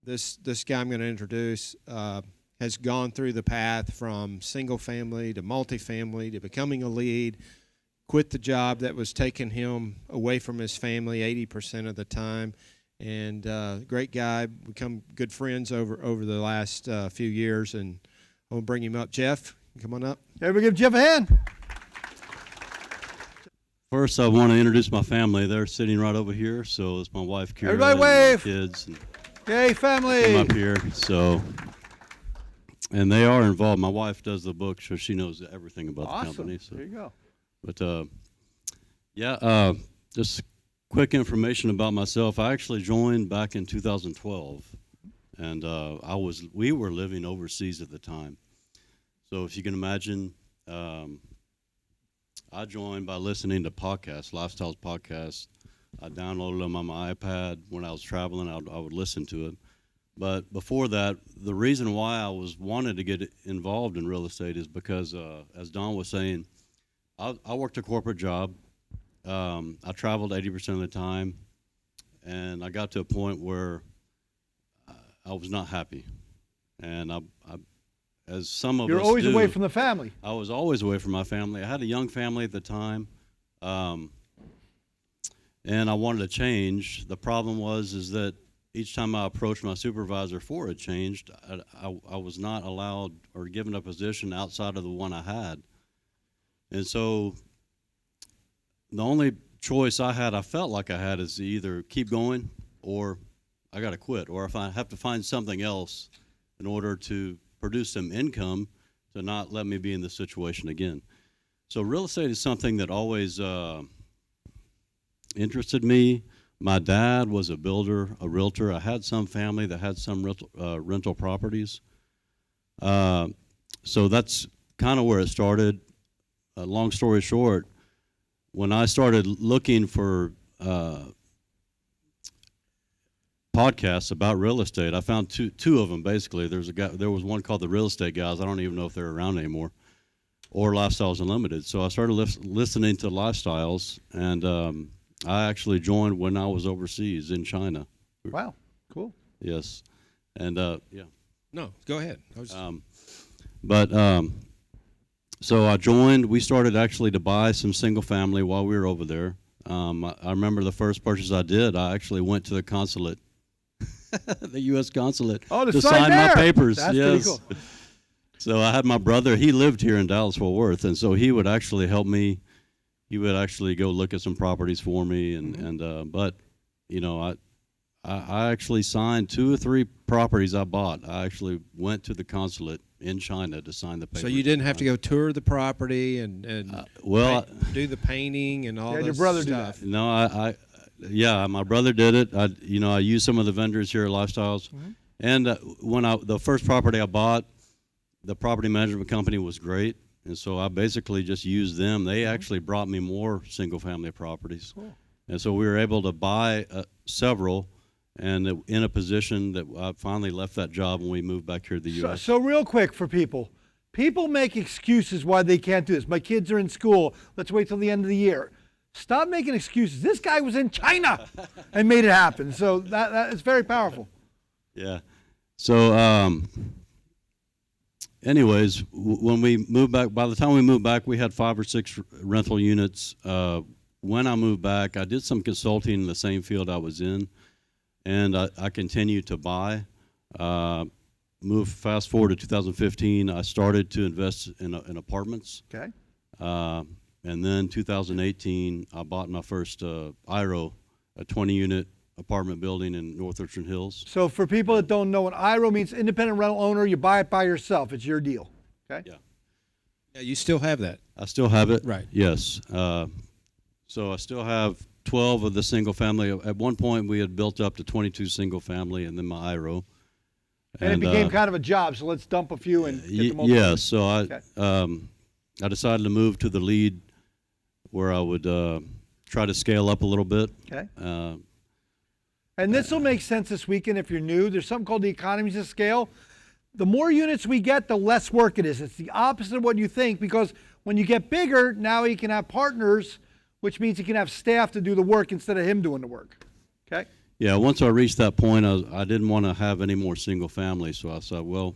this guy I'm going to introduce has gone through the path from single family to multifamily to becoming a lead, quit the job that was taking him away from his family 80% of the time, and great guy. Become good friends over the last few years, and I'm going to bring him up. Jeff, come on up. Everybody give Jeff a hand. First, I want to introduce my family. They're sitting right over here. So it's my wife, Kira, Everybody and wave. my kids. And Yay, family. come up here. So, and they are involved. My wife does the book, so she knows everything about the company. So. There you go. But just quick information about myself. I actually joined back in 2012, and we were living overseas at the time. So if you can imagine. I joined by listening to podcasts, Lifestyles podcasts. I downloaded them on my iPad. When I was traveling, I would listen to it. But before that, the reason why I wanted to get involved in real estate is because, as Don was saying, I worked a corporate job. I traveled 80% of the time, and I got to a point where I was not happy. And as some of us do. You're always away from the family. I was always away from my family. I had a young family at the time, and I wanted to change. The problem is that each time I approached my supervisor for a change, I was not allowed or given a position outside of the one I had. And so the only choice I felt like I had, is to either keep going or I got to quit, or if I have to find something else in order to produce some income to not let me be in this situation again. So real estate is something that always interested me. My dad was a builder, a realtor. I had some family that had some rental properties. So that's kind of where it started. Long story short, when I started looking for podcasts about real estate, I found two of them basically. There was one called The Real Estate Guys. I don't even know if they're around anymore, or Lifestyles Unlimited. So I started listening to Lifestyles, and I actually joined when I was overseas in China. Wow, cool. Yes, and yeah. No, go ahead. So I joined. We started actually to buy some single family while we were over there. I remember the first purchase I did. I actually went to the consulate. The U.S. consulate to sign my papers. That's yes. pretty cool. So I had my brother. He lived here in Dallas-Fort Worth, and so he would actually help me. He would actually go look at some properties for me, but you know, I actually signed 2 or 3 properties I bought. I actually went to the consulate in China to sign the papers. So you didn't have to go tour the property and do the painting and all that stuff? Your brother did that. No, yeah, my brother did it. I used some of the vendors here at Lifestyles. Mm-hmm. And when the first property I bought, the property management company was great. And so I basically just used them. They actually brought me more single-family properties. Cool. And so we were able to buy several, and in a position that I finally left that job when we moved back here to the U.S. So real quick for people make excuses why they can't do this. My kids are in school. Let's wait till the end of the year. Stop making excuses. This guy was in China and made it happen. So that is very powerful. Yeah. So anyways, when we moved back, by the time we moved back, we had 5 or 6 rental units. When I moved back, I did some consulting in the same field I was in, and I continued to buy. Fast forward to 2015, I started to invest in apartments. Okay. And then 2018, I bought my first IRO, a 20-unit apartment building in North Richland Hills. So for people that don't know, what IRO means, independent rental owner, you buy it by yourself. It's your deal. Okay. Yeah. Yeah, you still have that. I still have it. Right. Yes. So I still have 12 of the single family. At one point, we had built up to 22 single family, and then my IRO. And it became kind of a job. So let's dump a few and get them over. Yeah. So I decided to move to the lead, where I would try to scale up a little bit. Okay. And this will make sense this weekend if you're new. There's something called the economies of scale. The more units we get, the less work it is. It's the opposite of what you think, because when you get bigger, now you can have partners, which means you can have staff to do the work instead of him doing the work. Okay? Yeah, once I reached that point, I didn't want to have any more single family, so I said, well,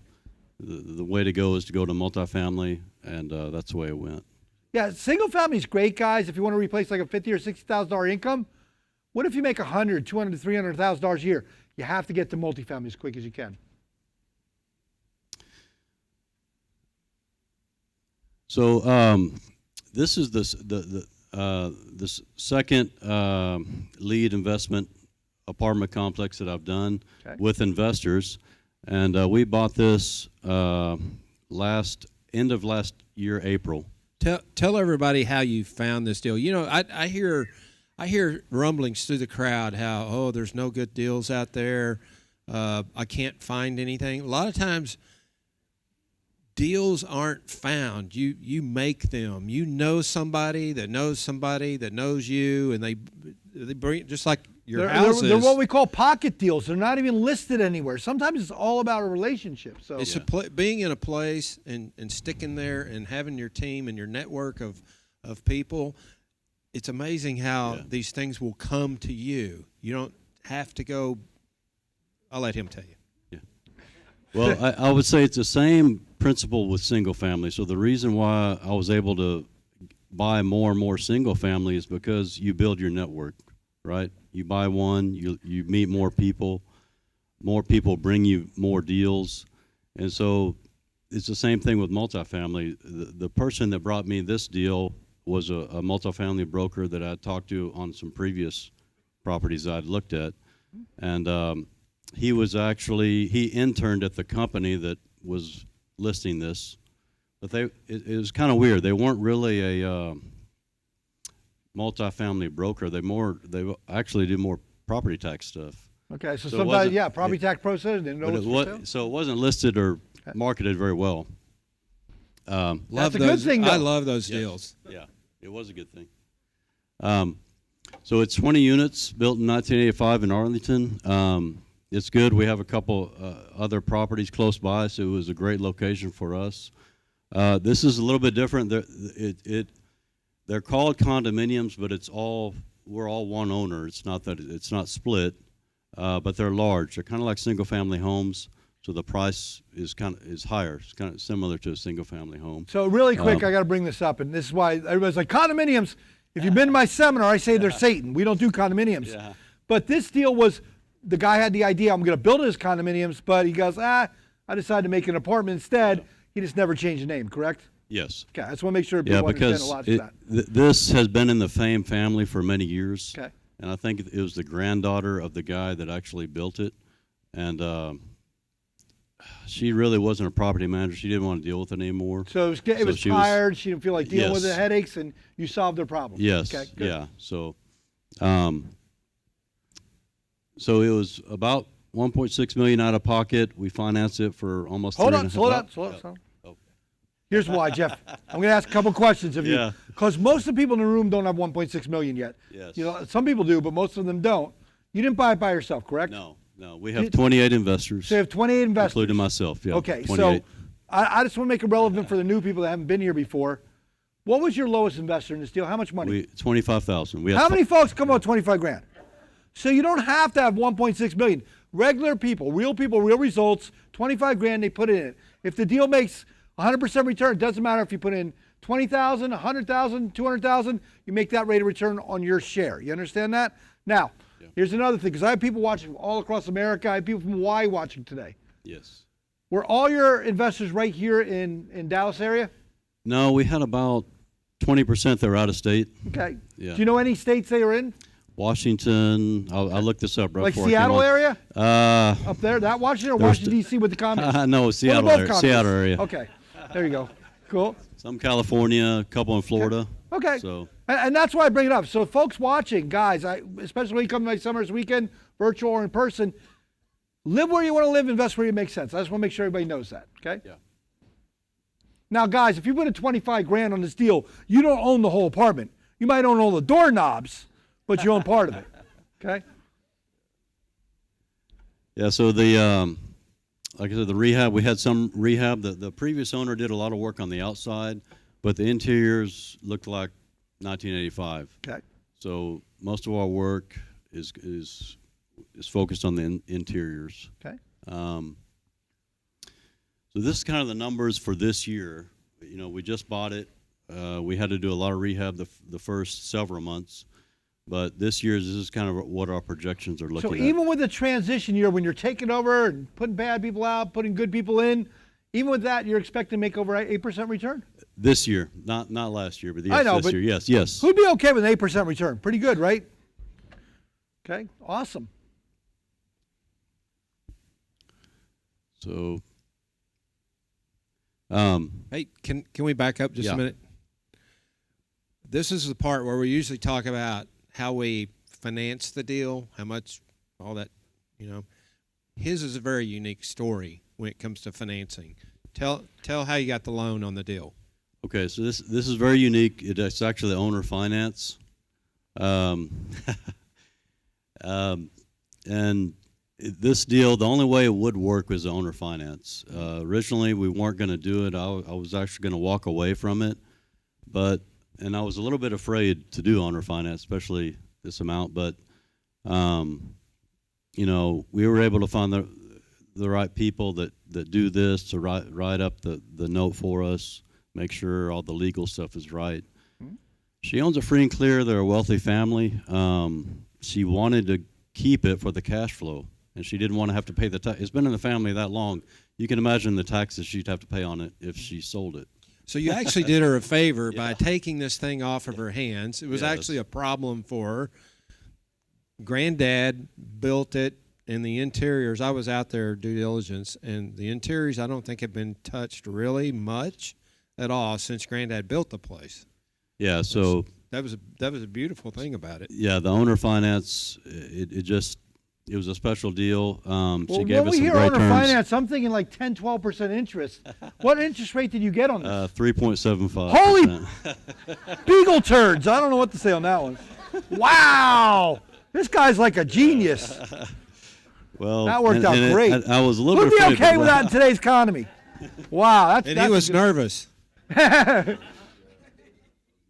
the way to go is to go to multifamily, and that's the way it went. Yeah, single family is great, guys. If you want to replace like a $50,000 or $60,000 income, what if you make $100,000, $200,000 to $300,000 a year? You have to get to multifamily as quick as you can. So this is the second lead investment apartment complex that I've done with investors, and we bought this end of last year, April. Tell everybody how you found this deal. You know, I hear rumblings through the crowd how there's no good deals out there. I can't find anything. A lot of times, deals aren't found. You make them. You know somebody that knows you, and they bring, just like your houses. They're what we call pocket deals. They're not even listed anywhere. Sometimes it's all about a relationship. So it's being in a place and sticking there and having your team and your network of people. It's amazing how these things will come to you. You don't have to go. I'll let him tell you. Yeah. Well, I would say it's the same principle with single family. So the reason why I was able to buy more and more single family is because you build your network, right? You buy one, you meet more people bring you more deals. And so it's the same thing with multifamily. The person that brought me this deal was a multifamily broker that I talked to on some previous properties I'd looked at. And he interned at the company that was listing this, but it was kind of weird. They weren't really a multifamily broker. They actually do more property tax stuff. Okay, so sometimes property tax process didn't know so it wasn't listed or marketed very well. That's a good thing, though. I love those deals. Yeah, it was a good thing. So it's 20 units built in 1985 in Arlington. It's good. We have a couple other properties close by, so it was a great location for us. This is a little bit different. They're called condominiums, but we're all one owner. It's not split, but they're large. They're kind of like single-family homes, so the price is higher. It's kind of similar to a single-family home. So really quick, I got to bring this up, and this is why everybody's like, condominiums. If you've been to my seminar, I say they're Satan. We don't do condominiums. Yeah. But this deal was, the guy had the idea, I'm going to build it as condominiums, but he goes, I decided to make an apartment instead. He just never changed the name, correct? Yes. Okay, I just want to make sure people understand a lot of that. This has been in the Fame family for many years. Okay. And I think it was the granddaughter of the guy that actually built it. And she really wasn't a property manager. She didn't want to deal with it anymore. So it was tired. She didn't feel like dealing with the headaches, and you solved their problem. Yes. Okay, good. Yeah. So, so it was about $1.6 million out of pocket. We financed it for almost. Slow down. Here's why, Jeff. I'm going to ask a couple questions of you, because most of the people in the room don't have $1.6 million yet. Yes. You know, some people do, but most of them don't. You didn't buy it by yourself, correct? No. We have 28 investors. So you have 28 investors, including myself. Yeah. Okay. 28. So I just want to make it relevant for the new people that haven't been here before. What was your lowest investor in this deal? How much money? $25,000. How many folks come on 25 grand? So you don't have to have 1.6 million. Regular people, real results, 25 grand, they put it in. If the deal makes 100% return, it doesn't matter if you put in 20,000, 100,000, 200,000, you make that rate of return on your share. You understand that? Now, here's another thing, because I have people watching all across America. I have people from Hawaii watching today. Yes. Were all your investors right here in Dallas area? No, we had about 20% that were out of state. Okay. Yeah. Do you know any states they are in? Washington. I looked this up right like before Seattle area? Up there, that Washington or Washington D.C. with the comments? No, Seattle area. Okay, there you go. Cool. Some California, a couple in Florida. Okay. So. And that's why I bring it up. So folks watching, guys, especially when you come to my summer's weekend, virtual or in person, live where you want to live, invest where it makes sense. I just want to make sure everybody knows that. Okay. Yeah. Now, guys, if you put in 25 grand on this deal, you don't own the whole apartment. You might own all the doorknobs, but you own part of it. Okay. Yeah. So like I said, the rehab, we had some rehab. The previous owner did a lot of work on the outside, but the interiors looked like 1985. Okay. So most of our work is focused on the interiors. Okay. So this is kind of the numbers for this year. You know, we just bought it. We had to do a lot of rehab the first several months. But this year, this is kind of what our projections are looking So at. even with the transition year, when you're taking over and putting bad people out, putting good people in, even with that, you're expecting to make over 8% return? This year, not last year, but yes, I know, this but year, yes. Who'd be okay with an 8% return? Pretty good, right? Okay, awesome. So, Hey, can we back up just Yeah. a minute? This is the part where we usually talk about how we finance the deal, how much, all that, you know. His is a very unique story when it comes to financing. Tell how you got the loan on the deal. okay, so this is very unique. It's actually owner finance. And this deal, the only way it would work was the owner finance. Originally, we weren't going to do it. I was actually going to walk away from it, and I was a little bit afraid to do owner finance, especially this amount. But you know, we were able to find the right people that do this to write up the note for us, make sure all the legal stuff is right. Mm-hmm. She owns a free and clear. They're a wealthy family. She wanted to keep it for the cash flow, and she didn't want to have to pay the tax. It's been in the family that long. You can imagine the taxes she'd have to pay on it if she sold it. So you actually did her a favor by taking this thing off of her hands. It was Yes. actually a problem for her. Granddad built it, and the interiors, I was out there due diligence, and the interiors I don't think have been touched really much at all since Granddad built the place. Yeah, so That was a beautiful thing about it. yeah, the owner finance, it was a special deal. Well, She gave when us we some hear great owner terms. finance, I'm thinking like 10, 12% interest. What interest rate did you get on this? 3.75%. Holy beagle turds. I don't know what to say on that one. Wow. This guy's like a genius. Well, That worked out great. I was a little Who'd bit be afraid, okay but with that in today's economy? Wow. And That's he was a good- nervous.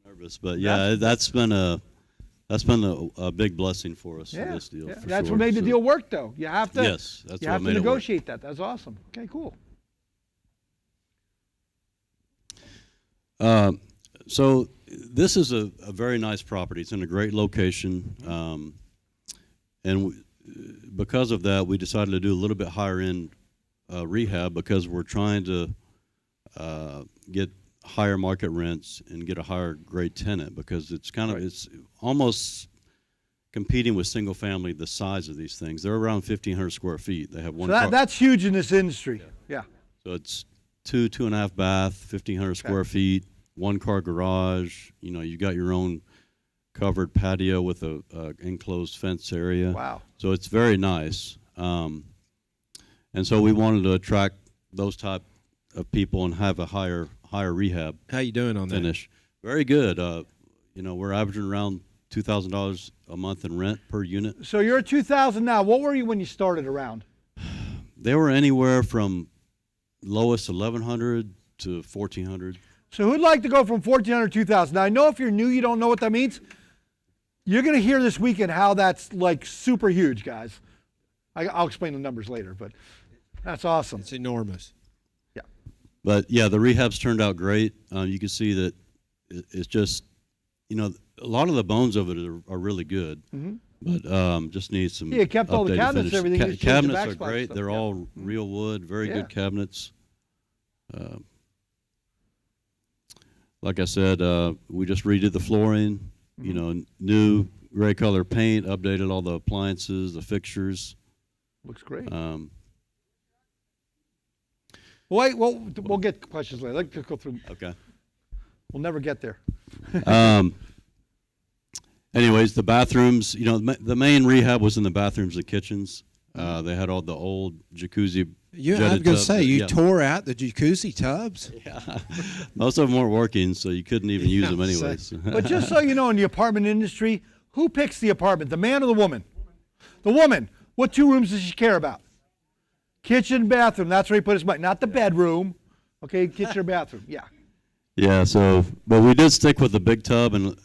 nervous, but yeah, that's been a big blessing for us for Yeah, this deal. yeah. For That's sure. what made the So- deal work, though. You have to. Yes, that's you what have to made it work. negotiate that. That's awesome. Okay, cool. So this is a very nice property. It's in a great location, and because of that, we decided to do a little bit higher end rehab because we're trying to get higher market rents and get a higher grade tenant because it's kind of Right. it's almost competing with single family. The size of these things, they're around 1,500 square feet. They have one. So that's huge in this industry. Yeah. So it's two and a half bath, 1,500 square feet, 1-car garage. You know, you got your own covered patio with a enclosed fence area. Wow. So it's very nice. And so we wanted to attract those type of people and have a higher rehab How you doing on that? finish. Very good. You know, we're averaging around $2,000 a month in rent per unit. So you're at 2,000 now. What were you when you started around? They were anywhere from lowest 1,100 to 1,400. So who'd like to go from 1,400 to 2,000? Now, I know if you're new, you don't know what that means. You're going to hear this weekend how that's like super huge, guys. I'll explain the numbers later, but that's awesome. It's enormous. Yeah. But yeah, the rehab's turned out great. You can see that it's just, you know, a lot of the bones of it are really good, but just needs some. Yeah, you kept all the updated cabinets and finish. everything, just changed the Cabinets are backsplash great. stuff, They're yeah. all real wood, very Yeah. good cabinets. Like I said, we just redid the flooring. You know, new gray color paint, updated all the appliances, the fixtures. Looks great. Wait, well, we'll get questions later. Let's go through. Okay. We'll never get there. Anyways, the bathrooms, you know, the main rehab was in the bathrooms and kitchens. They had all the old jacuzzi. I was jetted going to tub- say, you yeah. tore out the jacuzzi tubs? Yeah. Most of them weren't working, so you couldn't even use them Yeah, anyways. But just so you know, in the apartment industry, who picks the apartment, the man or the woman? The woman. What 2 rooms does she care about? Kitchen, bathroom. That's where he put his money. Not the bedroom. Okay, kitchen or bathroom. Yeah. Yeah, so, but we did stick with the big tub and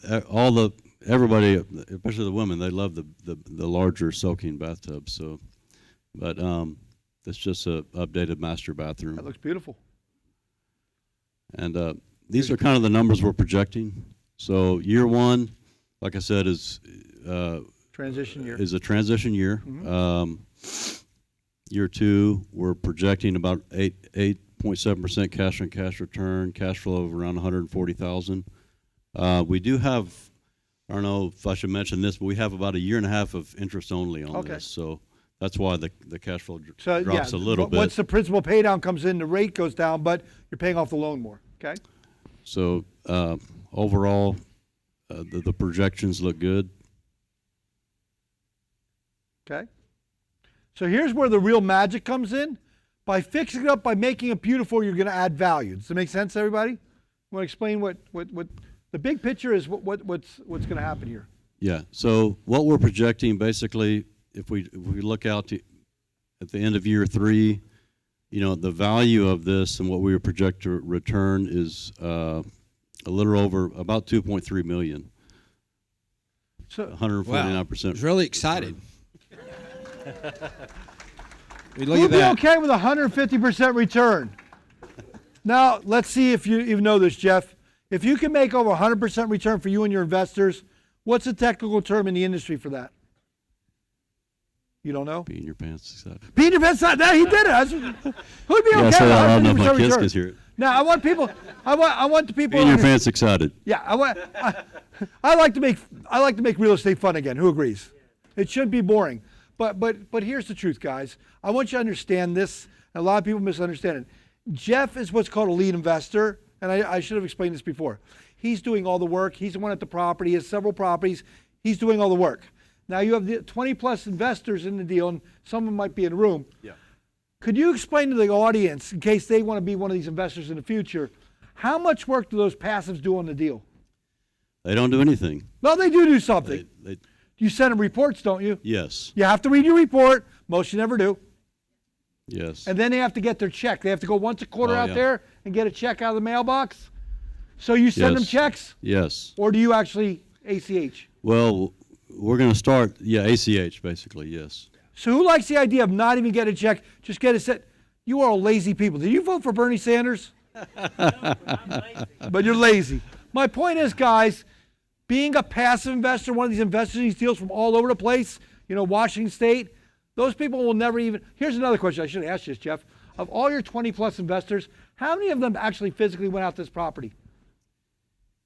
everybody, especially the women, they love the larger soaking bathtub. So, but it's just a updated master bathroom. That looks beautiful. And these are kind of the numbers we're projecting. So year one, like I said, is Transition year. is a transition year. Year two, we're projecting about 8.7% cash on cash return, cash flow of around 140,000. We do have, I don't know if I should mention this, but we have about a year and a half of interest only on this. So that's why the cash flow drops a little bit. Once the principal pay down comes in, the rate goes down, but you're paying off the loan more. Okay. So overall, the projections look good. Okay. So here's where the real magic comes in. By fixing it up, by making it beautiful, you're going to add value. Does that make sense, everybody? You want to explain what the big picture is? What's going to happen here? Yeah. So what we're projecting, basically, if we look out to at the end of year three, the value of this and what we would project to return is a little over about 2.3 million. So 149%. I was really excited. We'll be okay with 150% return. Now, let's see if you even know this, Jeff. If you can make over 100% return for you and your investors, what's the technical term in the industry for that? You don't know? Peeing your pants excited. Peeing your pants excited. He did it. Who'd be okay with I don't know if my 150% kids return? can hear it. Now, I want the people. Peeing your pants excited. Yeah, I like to make real estate fun again. Who agrees? It shouldn't be boring. But here's the truth, guys. I want you to understand this. A lot of people misunderstand it. Jeff is what's called a lead investor, and I should have explained this before. He's doing all the work. He's the one at the property. He has several properties. He's doing all the work. Now you have the 20-plus investors in the deal, and some of them might be in the room. Yeah. Could you explain to the audience, in case they want to be one of these investors in the future, how much work do those passives do on the deal? They don't do anything. No, they do something. They You send them reports, don't you? yes. You have to read your report. Most you never do. Yes. And then they have to get their check. They have to go once a quarter out yeah. there and get a check out of the mailbox. So you send them Yes. checks, Yes. or do you actually ACH? Well, we're going to start, ACH basically, yes. So who likes the idea of not even get a check, just get a set? You are all lazy people. Did you vote for Bernie Sanders? But you're lazy. My point is, guys, being a passive investor, one of these investors in these deals from all over the place, Washington State, those people will never even. Here's another question I should have asked you, Jeff. Of all your 20-plus investors, how many of them actually physically went out this property?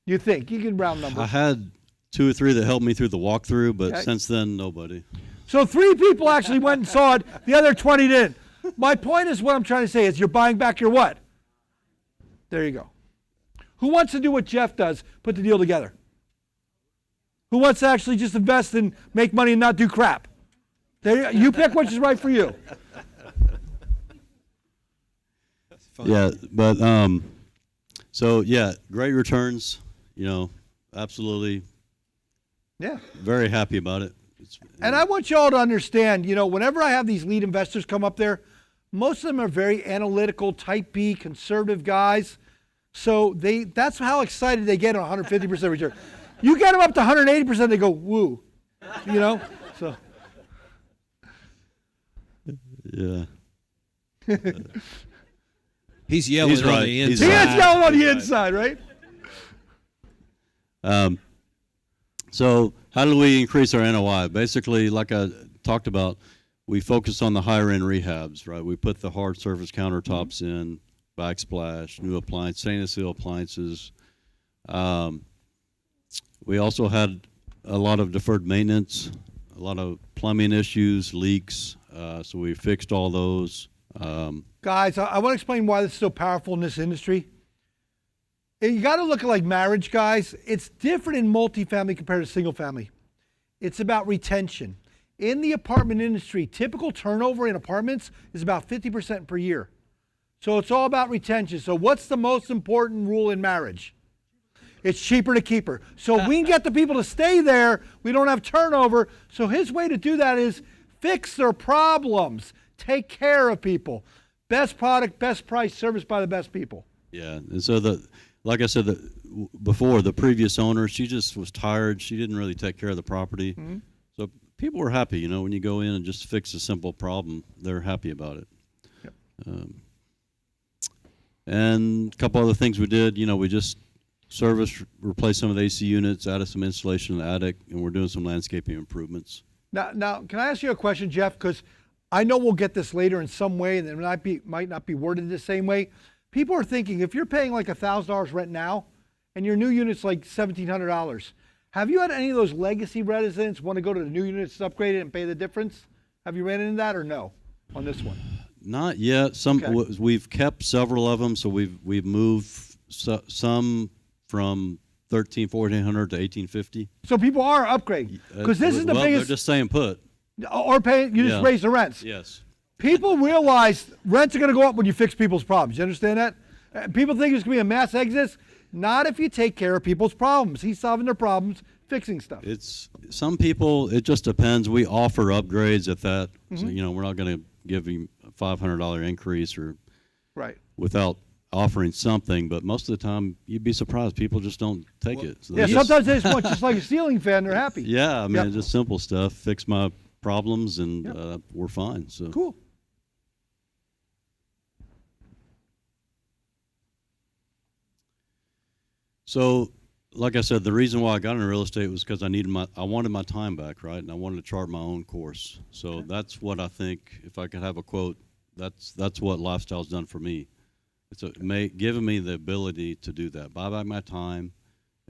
You think? You can round numbers. I had 2 or 3 that helped me through the walkthrough, but since then, nobody. So 3 people actually went and saw it. The other 20 didn't. My point is, what I'm trying to say is, you're buying back your what? There you go. Who wants to do what Jeff does? Put the deal together. Who wants to actually just invest and make money and not do crap? There you pick which is right for you. Yeah, but so yeah, great returns. Absolutely. Yeah. Very happy about it. And I want you all to understand, whenever I have these lead investors come up there, most of them are very analytical, type B, conservative guys. So that's how excited they get on 150% return. You get them up to 180%, they go, woo. So. Yeah. He's yelling He's on right. the He's inside. He is yelling on the inside, right? So how do we increase our NOI? Basically, like I talked about, we focus on the higher end rehabs, right? We put the hard surface countertops in, backsplash, new appliance, stainless steel appliances. We also had a lot of deferred maintenance, a lot of plumbing issues, leaks. So we fixed all those. Guys, I want to explain why this is so powerful in this industry. You got to look at like marriage, guys. It's different in multifamily compared to single family. It's about retention. In the apartment industry, typical turnover in apartments is about 50% per year. So it's all about retention. So what's the most important rule in marriage? It's cheaper to keep her. So if we can get the people to stay there, we don't have turnover. So his way to do that is fix their problems. Take care of people. Best product, best price, service by the best people. Yeah, and so like I said before, the previous owner, she just was tired. She didn't really take care of the property. So people were happy, when you go in and just fix a simple problem, they're happy about it. Yep. And a couple other things we did, we just replaced some of the AC units, added some insulation in the attic, and we're doing some landscaping improvements. Now, can I ask you a question, Jeff? Because I know we'll get this later in some way, and it might not be worded the same way. People are thinking, if you're paying like $1,000 rent now, and your new unit's like $1,700, have you had any of those legacy residents want to go to the new units, upgrade it, and pay the difference? Have you ran into that or no on this one? Not yet. We've kept several of them, so we've moved some from 1,400 to 1,850. So people are upgrading because this is the biggest. They're just staying put. Or paying, you just raise the rents. Yes. People realize rents are going to go up when you fix people's problems. You understand that? People think there's going to be a mass exodus. Not if you take care of people's problems. He's solving their problems, fixing stuff. It's some people. It just depends. We offer upgrades at that. So, we're not going to give you a $500 increase or without offering something. But most of the time, you'd be surprised. People just don't take it. So sometimes they just want just like a ceiling fan. They're happy. Yeah, I mean, it's just simple stuff. Fix my problems, and we're fine. So cool. So, like I said, the reason why I got into real estate was because I wanted my time back, right? And I wanted to chart my own course. So that's what I think, if I could have a quote, that's what lifestyle's done for me. It's given me the ability to do that, buy back my time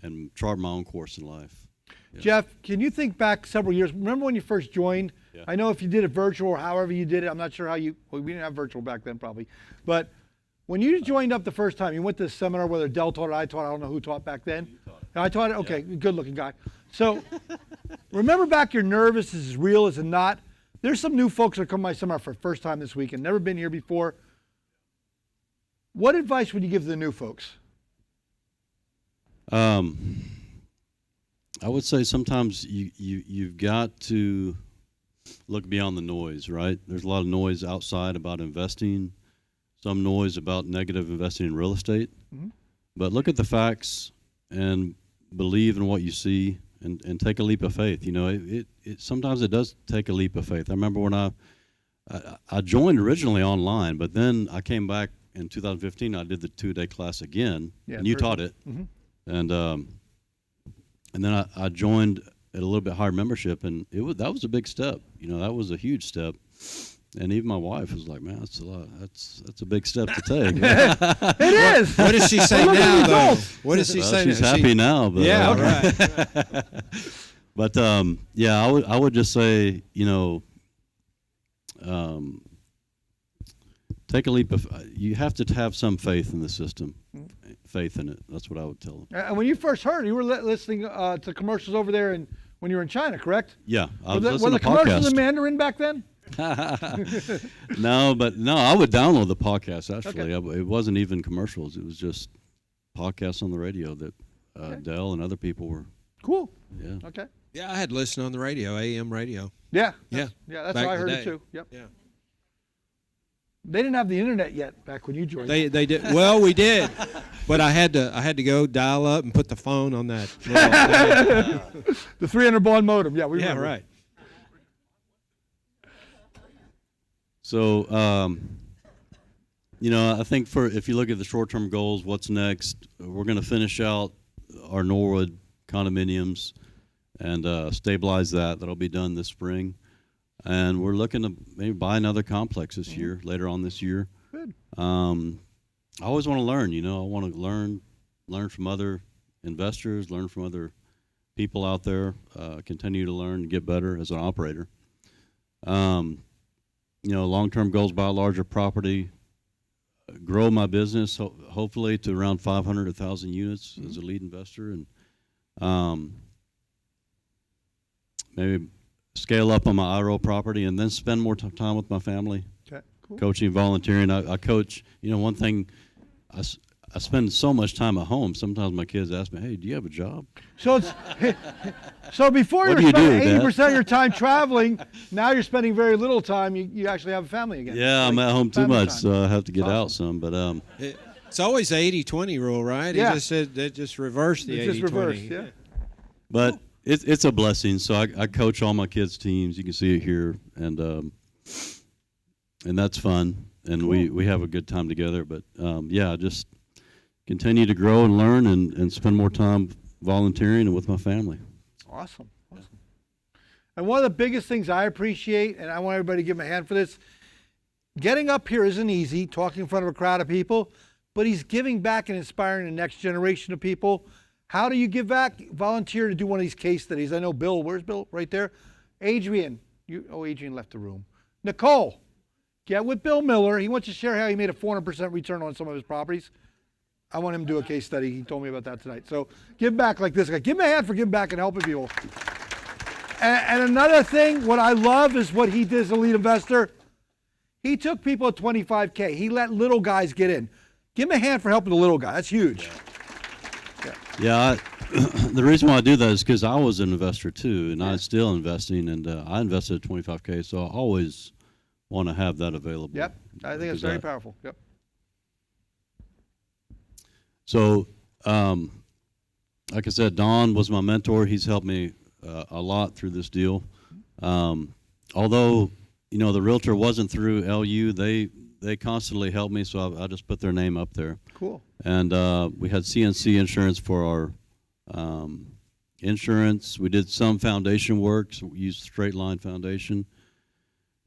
and chart my own course in life. Yeah. Jeff, can you think back several years? Remember when you first joined? Yeah. I know if you did it virtual or however you did it, I'm not sure how we didn't have virtual back then probably, but when you joined up the first time, you went to this seminar, whether Dell taught or I taught, I don't know who taught back then. I taught it? Okay, good looking guy. So remember back, you're nervous, is as real as not. There's some new folks that come to my seminar for the first time this week and never been here before. What advice would you give to the new folks? I would say sometimes you've got to look beyond the noise, right? There's a lot of noise outside about investing, some noise about negative investing in real estate. But look at the facts and believe in what you see and take a leap of faith. Sometimes it does take a leap of faith. I remember when I joined originally online, but then I came back in 2015. I did the 2-day class again, and you taught it. And then I joined at a little bit higher membership, and that was a big step. That was a huge step. And even my wife was like, "Man, that's a lot. That's a big step to take." It is. What does she say now, though? What does she say? She's happy now. But, right. But I would just say, take a leap of. You have to have some faith in the system, faith in it. That's what I would tell them. And when you first heard, you were listening to commercials over there, and when you were in China, correct? Yeah, I was were listening the to podcasts. commercials in Mandarin back then? No, I would download the podcast, actually. Okay. It wasn't even commercials. It was just podcasts on the radio that Dell and other people were. Cool. Yeah. Okay. Yeah, I had listened on the radio, AM radio. Yeah. Yeah. That's how I heard it too. Yep. Yeah. They didn't have the internet yet back when you joined. They did. Well, we did, but I had to go dial up and put the phone on that. The 300 baud modem. Yeah, we remember. Yeah, right. So, I think if you look at the short-term goals, what's next? We're going to finish out our Norwood condominiums and stabilize that. That'll be done this spring. And we're looking to maybe buy another complex this year, later on this year. Good. I always want to learn, I want to learn from other investors, learn from other people out there, continue to learn and get better as an operator. Long-term goals, buy a larger property, grow my business, hopefully to around 500 to 1,000 units as a lead investor, and maybe scale up on my IRO property, and then spend more time with my family. Okay, cool. Coaching, volunteering. I coach. One thing, I spend so much time at home. Sometimes my kids ask me, "Hey, do you have a job?" So before you were spending 80% of your time traveling, now you're spending very little time. You actually have a family again. Yeah, I'm at home too much, so I have to get out some. But It's always the 80-20 rule, right? Yeah. He just said that just reversed the 80-20. It's just reversed, yeah. But it's a blessing. So I coach all my kids' teams. You can see it here, and that's fun. And we have a good time together. But yeah, just continue to grow and learn and spend more time volunteering and with my family. Awesome. And one of the biggest things I appreciate, and I want everybody to give him a hand for this, getting up here isn't easy, talking in front of a crowd of people, but he's giving back and inspiring the next generation of people. How do you give back? Volunteer to do one of these case studies. I know Bill, where's Bill? Right there. Adrian, Adrian left the room. Nicole, get with Bill Miller. He wants to share how he made a 400% return on some of his properties. I want him to do a case study. He told me about that tonight. So give back like this guy. Give him a hand for giving back and helping people. And another thing, what I love is what he did as a lead investor. He took people at 25K. He let little guys get in. Give him a hand for helping the little guy. That's huge. Yeah, the reason why I do that is because I was an investor too, and I'm still investing, and I invested at 25K, so I always want to have that available. Yep, I think it's very powerful. Yep. So, like I said, Don was my mentor. He's helped me a lot through this deal. Although, the realtor wasn't through LU, they constantly helped me, so I just put their name up there. Cool. And we had CNC insurance for our insurance. We did some foundation work, so we used Straight Line Foundation,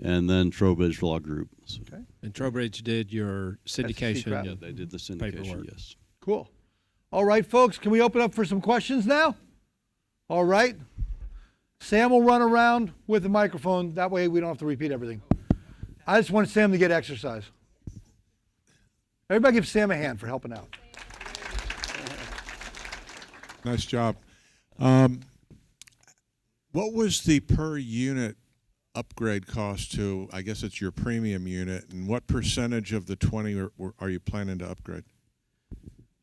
and then Trowbridge Law Group. So, Okay. And Trowbridge did your syndication. yeah, they did the syndication, Paperwork. yes. Cool. All right, folks, can we open up for some questions now? All right. Sam will run around with the microphone. That way we don't have to repeat everything. I just want Sam to get exercise. Everybody give Sam a hand for helping out. Nice job. What was the per unit upgrade cost to, I guess it's your premium unit, and what percentage of the 20 are you planning to upgrade?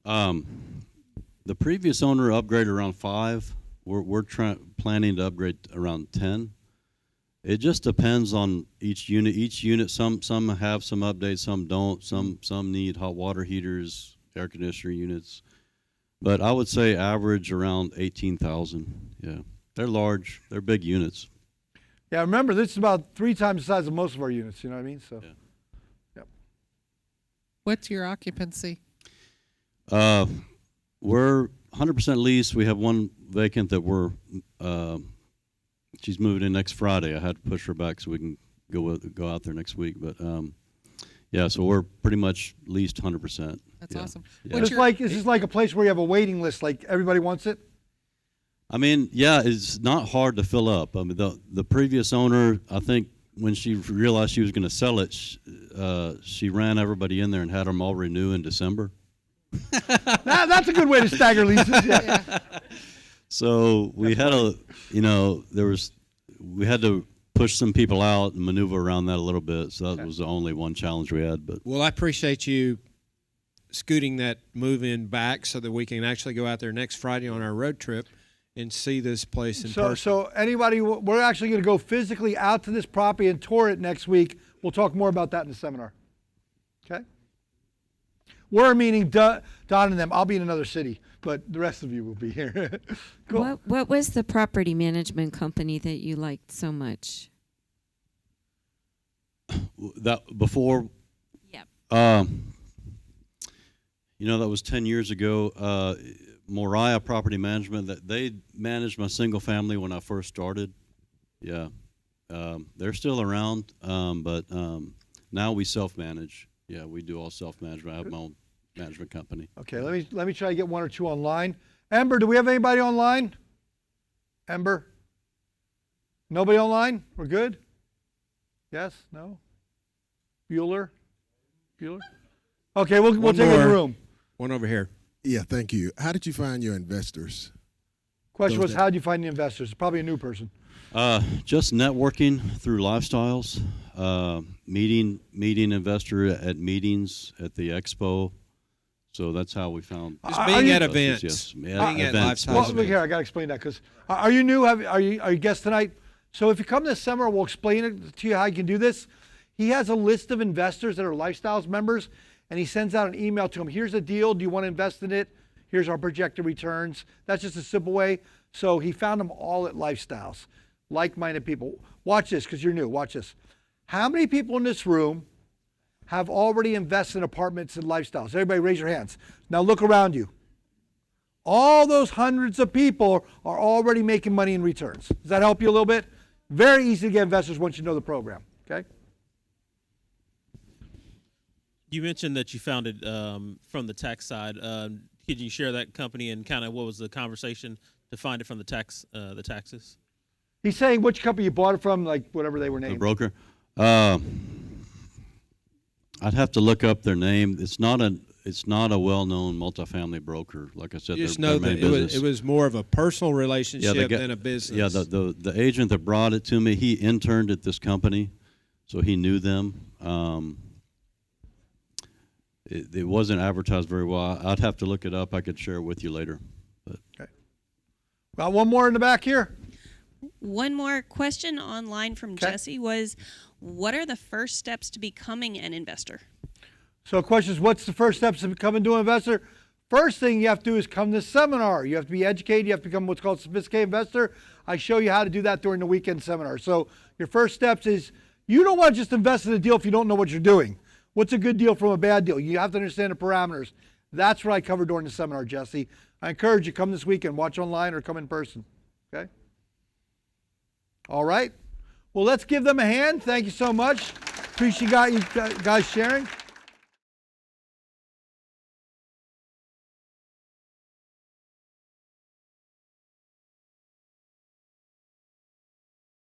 The previous owner upgraded around 5. We're planning to upgrade around 10. It just depends on each unit. Each unit, some have some updates, some don't. Some need hot water heaters, air conditioner units. But I would say average around 18,000. Yeah, they're large. They're big units. Yeah, remember, this is about 3 times the size of most of our units, you know what I mean? So, Yeah. Yep. What's your occupancy? We're 100% leased. We have one vacant that she's moving in next Friday. I had to push her back so we can go out there next week. But yeah, so we're pretty much leased 100%. That's yeah. awesome. Yeah. But it's just like a place where you have a waiting list, like everybody wants it? I mean, yeah, it's not hard to fill up. I mean, the previous owner, I think when she realized she was going to sell it, she ran everybody in there and had them all renew in December. That's a good way to stagger leases. Yeah. So we had we had to push some people out and maneuver around that a little bit. So that was the only one challenge we had. But Well, I appreciate you scooting that move in back so that we can actually go out there next Friday on our road trip and see this place in person. So anybody, we're actually going to go physically out to this property and tour it next week. We'll talk more about that in the seminar. Okay? We're meaning Don and them. I'll be in another city, but the rest of you will be here. Cool. What was the property management company that you liked so much? that before, Yep. that was 10 years ago. Moriah Property Management, that they managed my single family when I first started. Yeah, they're still around, but now we self-manage. Yeah, we do all self-management. I have my own management company. Okay, let me try to get 1 or 2 online. Ember, do we have anybody online? Ember? Nobody online? We're good? Yes? No? Bueller? Okay, we'll take over the room. One over here. Yeah, thank you. How did you find your investors? Question was, Those how did you find the investors? Probably a new person. Just networking through lifestyles, meeting investor at meetings at the expo. So that's how we found. Just being at events. Yes, Being at events. lifestyles. Well, look here, I got to explain that because are you new? Are you guests tonight? So if you come this summer, we'll explain it to you how you can do this. He has a list of investors that are lifestyles members, and he sends out an email to them. Here's a deal. Do you want to invest in it? Here's our projected returns. That's just a simple way. So he found them all at Lifestyles, like-minded people. Watch this, because you're new. Watch this. How many people in this room have already invested in apartments and Lifestyles? Everybody raise your hands. Now look around you. All those hundreds of people are already making money in returns. Does that help you a little bit? Very easy to get investors once you know the program, okay? You mentioned that you found it from the tax side. Could you share that company and kind of what was the conversation to find it from the taxes? He's saying which company you bought it from, like whatever they were named. The broker. I'd have to look up their name. It's not a well-known multifamily broker. Like I said, You just their know main that business. it was more of a personal relationship than a business. Yeah, the agent that brought it to me, he interned at this company, so he knew them. It wasn't advertised very well. I'd have to look it up. I could share it with you later. But. Okay. Got one more in the back here. One more question online from Jesse was, what are the first steps to becoming an investor? So the question is, what's the first steps to becoming an investor? First thing you have to do is come to this seminar. You have to be educated. You have to become what's called a sophisticated investor. I show you how to do that during the weekend seminar. So your first steps is, you don't want to just invest in a deal if you don't know what you're doing. What's a good deal from a bad deal? You have to understand the parameters. That's what I cover during the seminar, Jesse. I encourage you, come this weekend, watch online or come in person, okay? All right. Well, let's give them a hand. Thank you so much. Appreciate you guys sharing.